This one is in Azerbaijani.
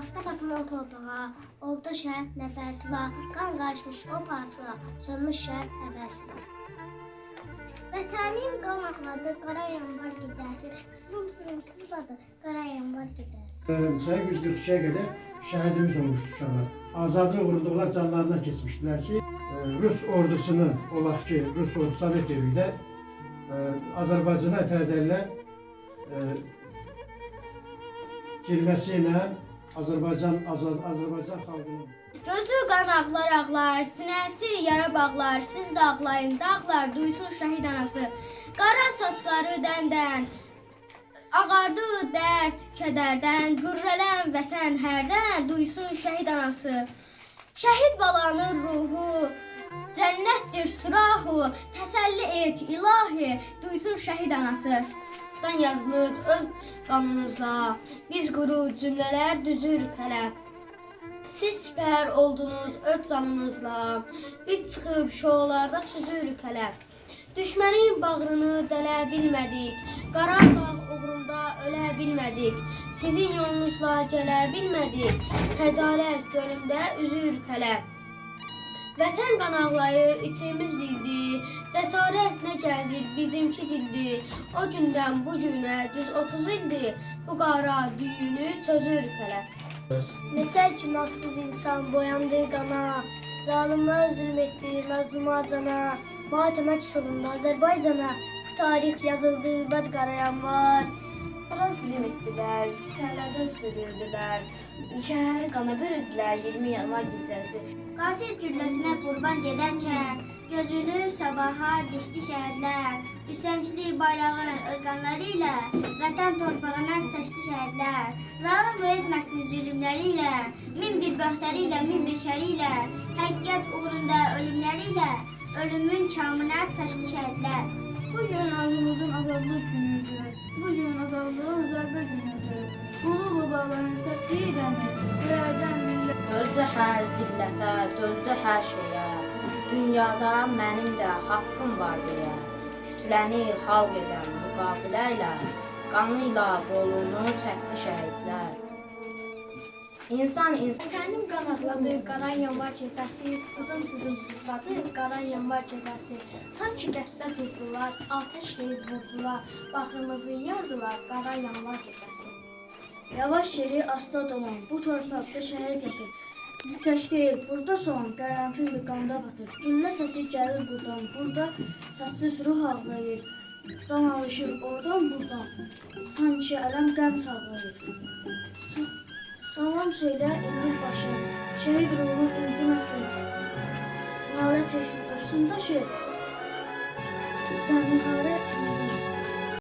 Asta basılan torpağa, oldu şəhər nəfəsi var, qan qaçmış o parçalar, sönmüş şəhər həvəsi var. Vətənim qan ağladı, qara yanvar gecəsi, sızım sızladı, qara yanvar gecəsi. Sayı 142'ye kadar şəhidimiz olmuşdu uşaqlar. Azadlıq uğrunda canlarına keçmişdilər ki, Rus ordusunu, olaq ki, Rus ordusu Sovet dövründə Azərbaycana tərdəllər girməsiyle Azərbaycan xalqının Gözü qan ağlar, sinəsi yara bağlar, siz də ağlayın, dağlar, duysun şəhid anası. Qara saçları dəndən, ağardı dərd, kədərdən, qürrələn vətən hərdən, duysun şəhid anası. Şəhid balanın ruhu, cənnətdir surahu, təsəlli et ilahi, duysun şəhid anası. Sən yazılır öz qanınızla, biz quru cümlələr düzür qələm. Siz sipər oldunuz öz canınızla, biz çıxıb şolarda süzür qələm. Düşmənin bağrını dələ bilmədik, Qarabağ uğrunda ölə bilmədik, sizin yolunuzla gələ bilmədik, Xəzarət gölündə üzür qələm. Vətən qan ağlayır, içimiz dildi, cəsarət nə gəzir, bizimki dildi. O gündən bu günə düz 30 ildir, bu qara düyünü çözür qələm. Neçə günahsız insan boyandı qana, zalimlər zülm etdi məzluma cana, matəmə küsulunda Azərbaycana, bu tarix yazıldı, bəd qarayan var. Onlara zülm etdilər, küçələrdə sürüldülər, şəhəri qana bürüdülər 20 yanvar gecəsi. Qatil gülləsinə qurban gedərkən, gözünü sabaha dişdi şəhərlər, üstənçli bayrağın öz qanları ilə, vətən torpağına səçdi şəhərlər. Zalim etməsin zülümləri ilə, min bir bəxtəri ilə, min bir şəri ilə, həqiqət uğrunda ölümləri ilə, ölümün kamına çaşdı şəhərlər. Bugün arzumuzun azadlıq günüdür, bugün azadlığın zərbə günüdür. Ulu babaların səfliyi dəmi, ürəkdən millət. Dözdü hər zillətə, dözdü hər şeyə, dünyada mənim də haqqım var deyə. Kütləni xalq edən müqabilə ilə, qanıyla qolunu çəkdi şəhidlər. Vətənim qan ağladı, qaran yanvar gecəsi, sızım sızladı, qaran yanvar gecəsi. Sanki qəsdə durdular, ateşləyib vurdular, baxrımızı yardılar, qaran yanvar gecəsi. Yavaş yeri asla dolan, bu torpaqda şəhid yatır. Çiçəkdi, burada son, qəranfil bir qanda batır. Güllə səsi gəlir buradan, burada səssiz ruh ağlayır. Can alışır oradan, buradan, sanki ələm qəm sağlayır. Salam söylə, enir başa, şəhid ruhun inciməsin. Nalə çəksin, ölsün daşı, sənin harə